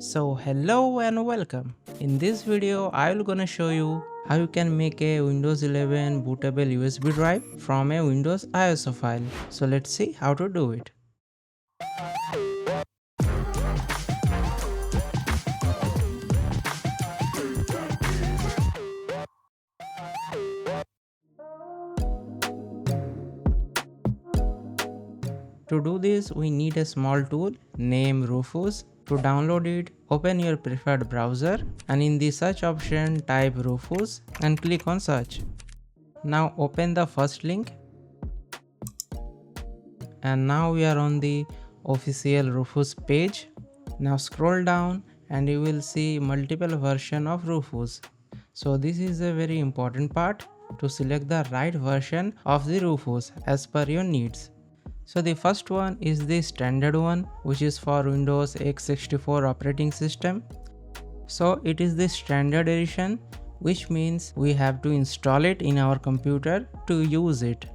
So hello and welcome. In this video I will gonna show you how you can make a Windows 11 bootable USB drive from a Windows ISO file. So let's see how to do it. To do this we need a small tool named Rufus. To download it, open your preferred browser and in the search option type Rufus and click on search. Now open the first link and now we are on the official Rufus page. Now scroll down and you will see multiple version of Rufus. So this is a very important part to select the right version of the Rufus as per your needs. So the first one is the standard one, which is for Windows x64 operating system. So it is the standard edition, which means we have to install it in our computer to use it.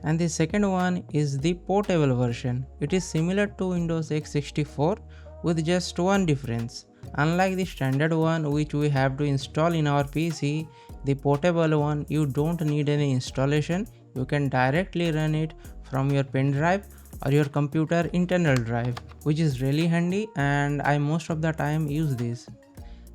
And the second one is the portable version. It is similar to Windows x64 with just one difference. Unlike the standard one which we have to install in our PC, the portable one you don't need any installation. You can directly run it from your pen drive or your computer internal drive, which is really handy and I most of the time use this.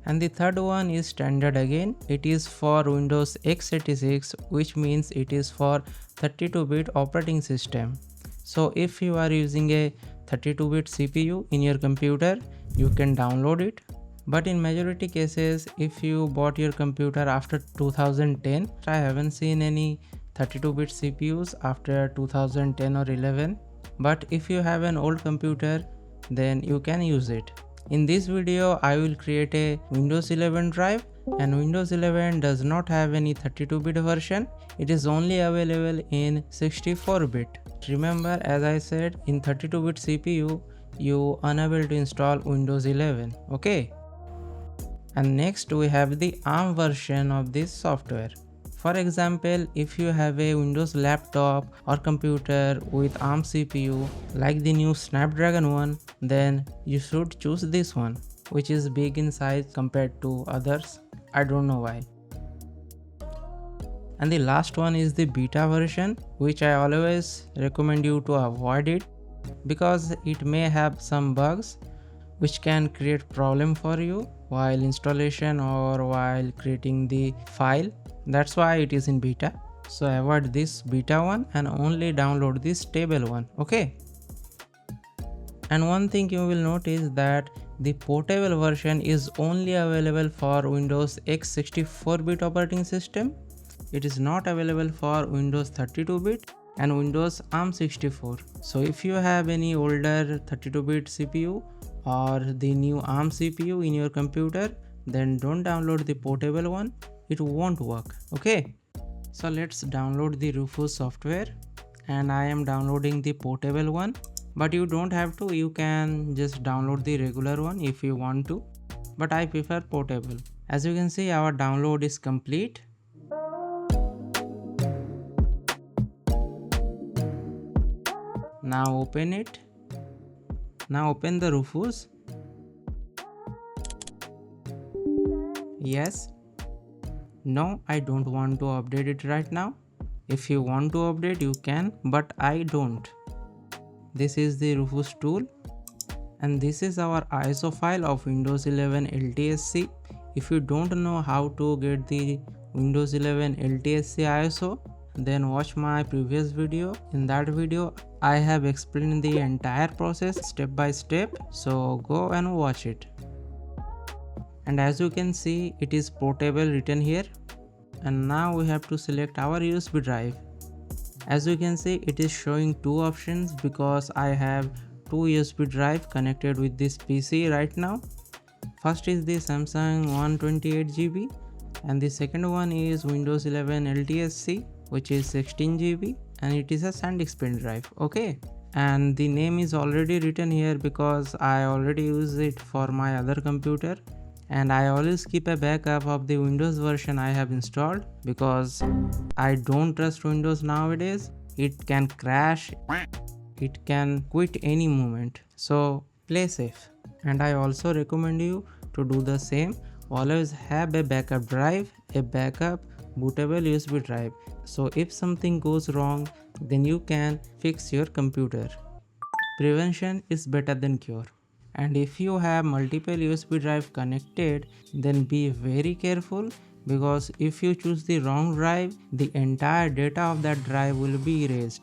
And the third one is standard again. It is for Windows x86, which means it is for 32-bit operating system. So if you are using a 32-bit CPU in your computer, you can download it. But in majority cases, if you bought your computer after 2010, I haven't seen any 32-bit CPUs after 2010 or 11. But if you have an old computer, then you can use it. In this video, I will create a Windows 11 drive, and Windows 11 does not have any 32-bit version. It is only available in 64-bit. Remember, as I said, in 32-bit CPU, you unable to install Windows 11. Okay. And next we have the ARM version of this software. For example, if you have a Windows laptop or computer with ARM CPU like the new Snapdragon one, then you should choose this one, which is big in size compared to others. I don't know why. And the last one is the beta version, which I always recommend you to avoid it because it may have some bugs which can create problem for you while installation or while creating the file. That's why it is in beta. So avoid this beta one and only download this stable one. Okay. And one thing you will notice that the portable version is only available for Windows x64-bit operating system. It is not available for Windows 32-bit and Windows ARM64. So if you have any older 32-bit CPU or the new ARM CPU in your computer, then don't download the portable one. It won't work. Okay. So let's download the Rufus software, and I am downloading the portable one, but you don't have to. You can just download the regular one if you want to, but I prefer portable. As you can see, our download is complete. Now open it. Now open the Rufus. Yes. No, I don't want to update it right now. If you want to update, you can, but I don't. This is the Rufus tool, and this is our ISO file of Windows 11 LTSC. If you don't know how to get the Windows 11 LTSC ISO, then watch my previous video. In that video, I have explained the entire process step by step, so go and watch it. And as you can see, it is portable written here. And now we have to select our USB drive. As you can see, it is showing two options because I have two USB drive connected with this PC right now. First is the Samsung 128GB and the second one is Windows 11 LTSC, which is 16GB, and it is a SanDisk pen drive. Okay. And the name is already written here because I already use it for my other computer. And I always keep a backup of the Windows version I have installed because I don't trust Windows nowadays. It can crash, it can quit any moment. So play safe. And I also recommend you to do the same. Always have a backup drive, a backup bootable USB drive. So if something goes wrong, then you can fix your computer. Prevention is better than cure. And if you have multiple USB drive connected, then be very careful, because if you choose the wrong drive, the entire data of that drive will be erased.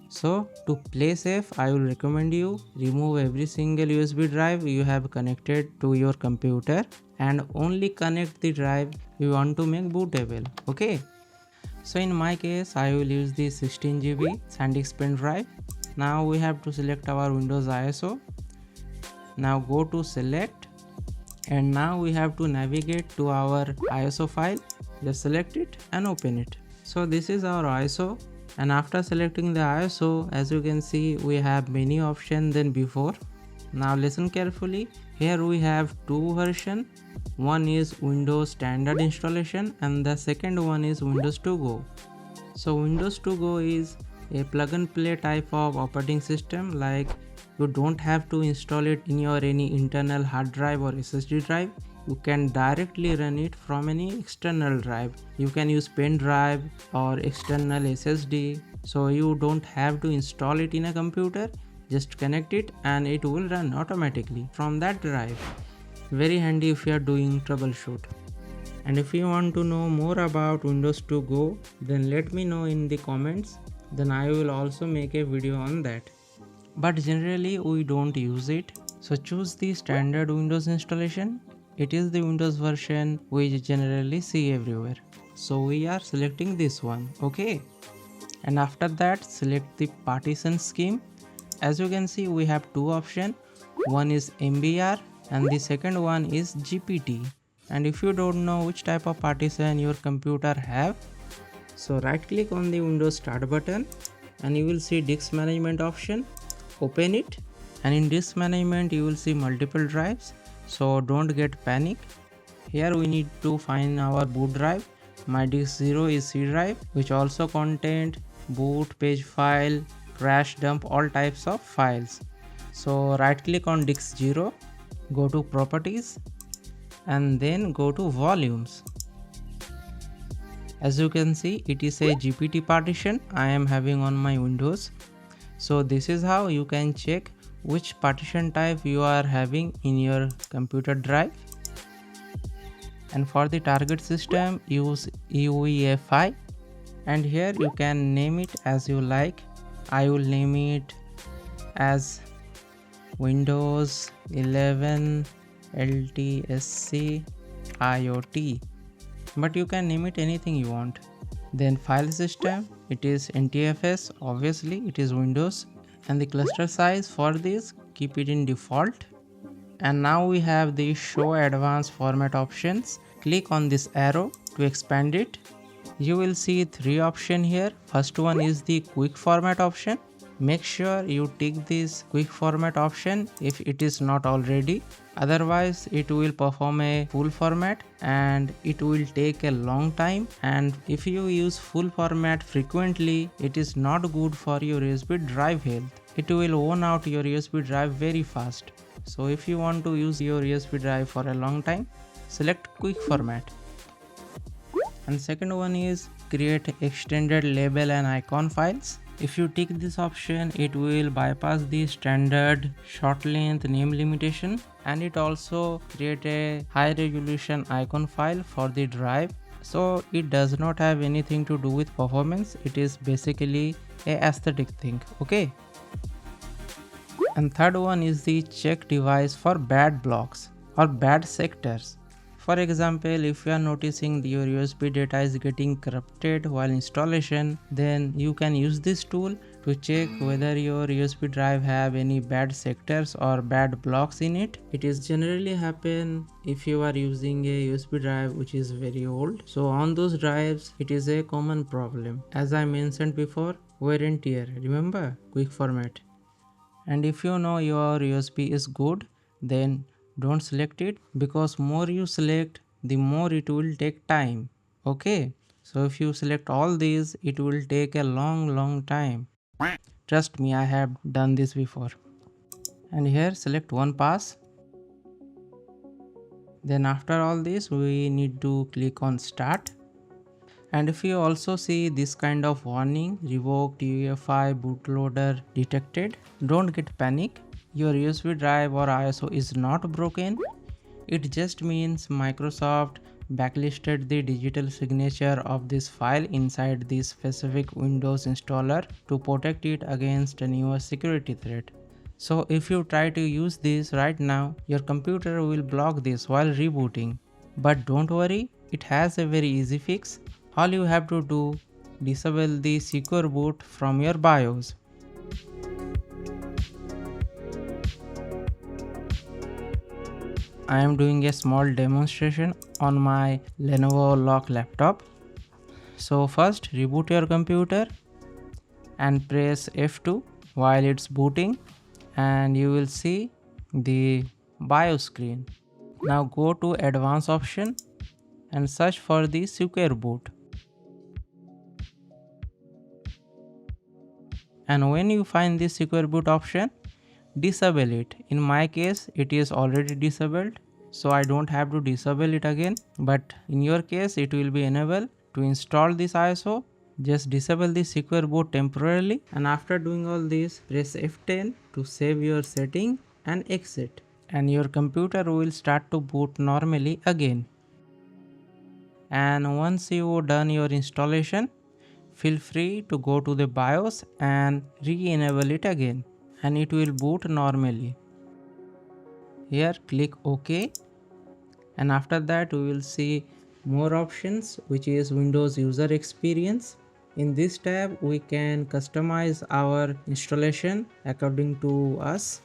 So to play safe, I will recommend you remove every single USB drive you have connected to your computer and only connect the drive you want to make bootable. Okay. So in my case, I will use the 16 GB SanDisk pen drive. Now we have to select our Windows ISO. Now go to select, and now we have to navigate to our ISO file. Just select it and open it. So this is our ISO, and after selecting the ISO, as you can see, we have many options than before. Now listen carefully. Here we have two versions. One is Windows standard installation and the second one is Windows to go. So Windows to go is a plug and play type of operating system. Like, you don't have to install it in your any internal hard drive or SSD drive. You can directly run it from any external drive. You can use pen drive or external SSD. So you don't have to install it in a computer. Just connect it and it will run automatically from that drive. Very handy if you are doing troubleshoot. And if you want to know more about Windows to go, then let me know in the comments. Then I will also make a video on that. But generally we don't use it. So choose the standard Windows installation. It is the Windows version we generally see everywhere. So we are selecting this one. Okay. And after that, select the partition scheme. As you can see, we have two options. One is MBR and the second one is GPT. And if you don't know which type of partition your computer have, so right click on the Windows Start button and you will see disk management option. Open it, and in disk management you will see multiple drives. So don't get panic. Here we need to find our boot drive. My disk 0 is C drive, which also contained boot, page file, crash dump, all types of files. So right click on disk 0, go to properties and then go to volumes. As you can see, it is a GPT partition I am having on my Windows. So this is how you can check which partition type you are having in your computer drive. And for the target system, use UEFI, and here you can name it as you like. I will name it as Windows 11 LTSC IoT, but you can name it anything you want. Then file system, it is NTFS, obviously it is Windows, and the cluster size for this, keep it in default. And now we have the show advanced format options. Click on this arrow to expand it. You will see three options here. First one is the quick format option. Make sure you tick this quick format option if it is not already. Otherwise it will perform a full format and it will take a long time, and if you use full format frequently, it is not good for your USB drive health. It will own out your USB drive very fast. So if you want to use your USB drive for a long time, select quick format. And second one is create extended label and icon files. If you tick this option, it will bypass the standard short length name limitation, and it also create a high resolution icon file for the drive. So it does not have anything to do with performance. It is basically a aesthetic thing. Okay. And third one is the check device for bad blocks or bad sectors. For example, if you are noticing your USB data is getting corrupted while installation, then you can use this tool to check whether your USB drive have any bad sectors or bad blocks in it. It is generally happen if you are using a USB drive which is very old. So on those drives, it is a common problem. As I mentioned before, wear and tear. Remember, quick format. And if you know your USB is good, then don't select it, because more you select, the more it will take time. Okay, so if you select all these, it will take a long time. Trust me, I have done this before. and here select one pass. Then after all this we need to click on start. And if you also see this kind of warning, revoked UEFI bootloader detected, don't get panic. Your USB drive or ISO is not broken. It just means Microsoft backlisted the digital signature of this file inside this specific Windows installer to protect it against a newer security threat. So if you try to use this right now, your computer will block this while rebooting. But don't worry, it has a very easy fix. All you have to do, disable the secure boot from your BIOS. I am doing a small demonstration on my Lenovo Lock laptop. So first reboot your computer and press F2 while it's booting and you will see the BIOS screen. Now go to advanced option and search for the secure boot. And when you find this secure boot option, disable it. In my case it is already disabled, so I don't have to disable it again, but in your case it will be enabled. To install this ISO, just disable the secure boot temporarily, and after doing all this press F10 to save your setting and exit, and your computer will start to boot normally again. And once you done your installation, feel free to go to the BIOS and re-enable it again and it will boot normally. Here click OK, and after that we will see more options, which is Windows user experience. In this tab we can customize our installation according to us.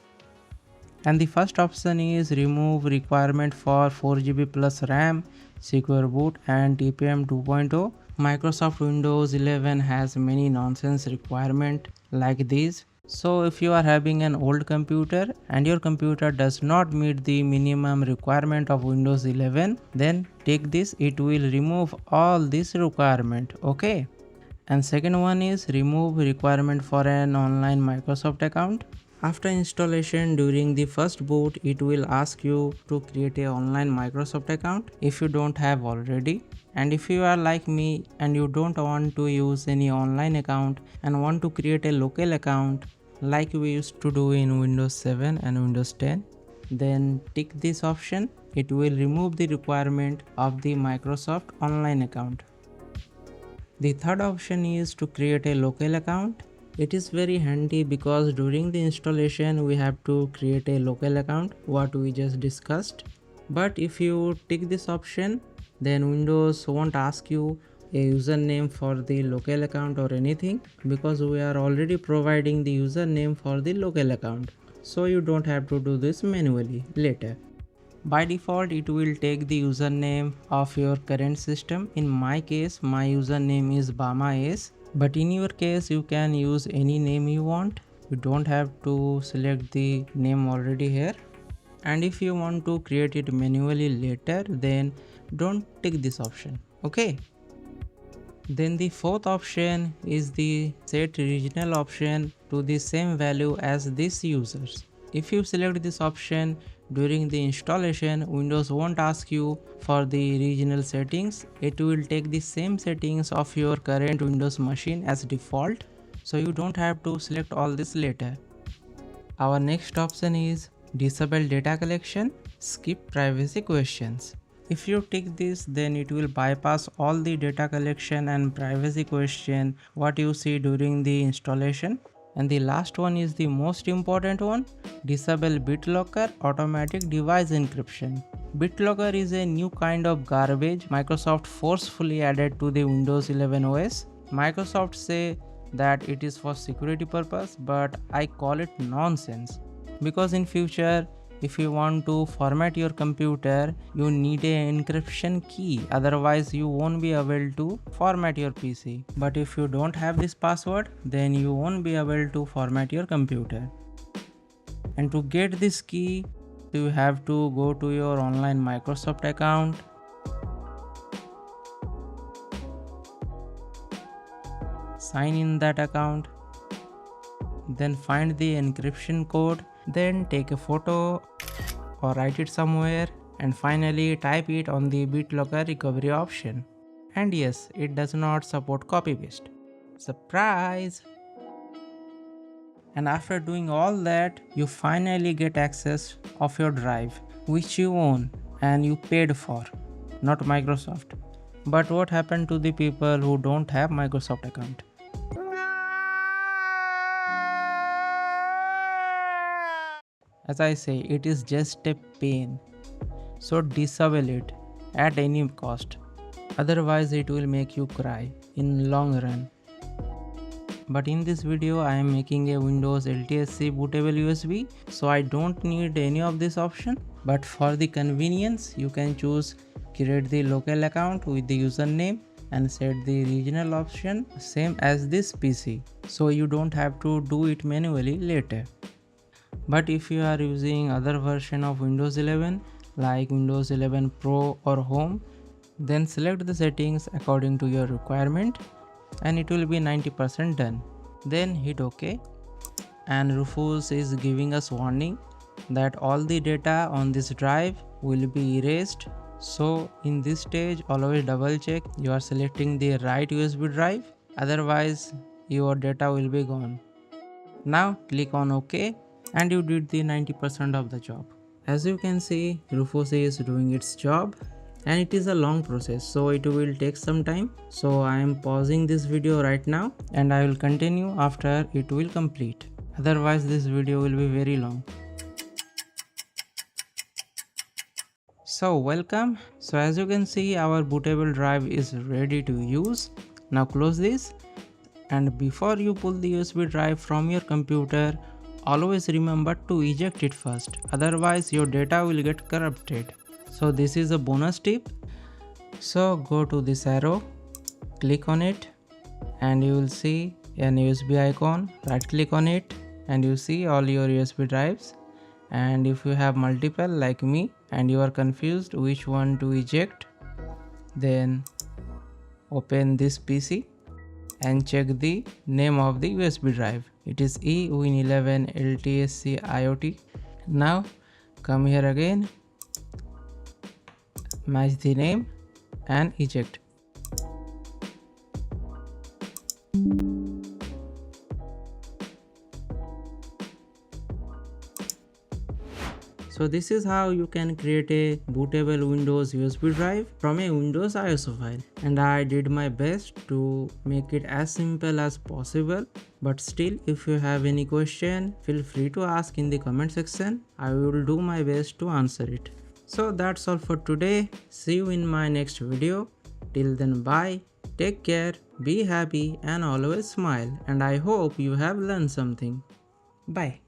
And the first option is remove requirement for 4GB plus RAM, secure boot and TPM 2.0. Microsoft Windows 11 has many nonsense requirement like these. So if you are having an old computer and your computer does not meet the minimum requirement of Windows 11, then take this, it will remove all this requirement, okay? And second one is remove requirement for an online Microsoft account. After installation, during the first boot, it will ask you to create an online Microsoft account if you don't have already. And if you are like me and you don't want to use any online account and want to create a local account like we used to do in Windows 7 and Windows 10, then tick this option. It will remove the requirement of the Microsoft online account. The third option is to create a local account. It is very handy because during the installation we have to create a local account, what we just discussed. But if you tick this option, then Windows won't ask you a username for the local account or anything, because we are already providing the username for the local account. So you don't have to do this manually later. By default, it will take the username of your current system. In my case, my username is BamaS. But in your case, you can use any name you want. You don't have to select the name already here. And if you want to create it manually later, then don't tick this option, okay? Then the fourth option is the set regional option to the same value as this users. If you select this option during the installation, Windows won't ask you for the regional settings. It will take the same settings of your current Windows machine as default, so you don't have to select all this later. Our next option is disable data collection, skip privacy questions. If you tick this, then it will bypass all the data collection and privacy question what you see during the installation. And the last one is the most important one, disable BitLocker automatic device encryption. BitLocker is a new kind of garbage Microsoft forcefully added to the Windows 11 OS. Microsoft say that it is for security purpose, but I call it nonsense, because in future if you want to format your computer, you need an encryption key, otherwise you won't be able to format your PC. But if you don't have this password, then you won't be able to format your computer. And to get this key, you have to go to your online Microsoft account, sign in that account, then find the encryption code Then take a photo or write it somewhere and finally type it on the BitLocker recovery option. And yes, it does not support copy paste. Surprise! And after doing all that, you finally get access of your drive, which you own and you paid for, not Microsoft. But what happened to the people who don't have Microsoft account? As I say, it is just a pain. So disable it at any cost. Otherwise it will make you cry in long run. But in this video I am making a Windows LTSC Bootable USB, so I don't need any of this option. But for the convenience, you can choose create the local account with the username and set the regional option same as this PC, so you don't have to do it manually later. But if you are using other version of Windows 11 like Windows 11 Pro or Home, then select the settings according to your requirement and it will be 90% done. Then hit OK, and Rufus is giving us warning that all the data on this drive will be erased. So in this stage always double check you are selecting the right USB drive, otherwise your data will be gone. Now click on OK and you did the 90% of the job. As you can see, Rufus is doing its job and it is a long process, so it will take some time. So I am pausing this video right now and I will continue after it will complete. Otherwise this video will be very long. So welcome. So as you can see, our bootable drive is ready to use. Now close this, and before you pull the USB drive from your computer, always remember to eject it first, otherwise your data will get corrupted. So this is a bonus tip. So go to this arrow, click on it and you will see an USB icon. Right click on it and you see all your USB drives. And if you have multiple like me and you are confused which one to eject, then open this PC and check the name of the USB drive. It is eWin11 LTSC IoT. Now come here again, match the name and eject. So this is how you can create a bootable Windows USB drive from a Windows ISO file. And I did my best to make it as simple as possible. But still, if you have any question, feel free to ask in the comment section. I will do my best to answer it. So that's all for today. See you in my next video. Till then, bye. Take care, be happy and always smile. And I hope you have learned something. Bye.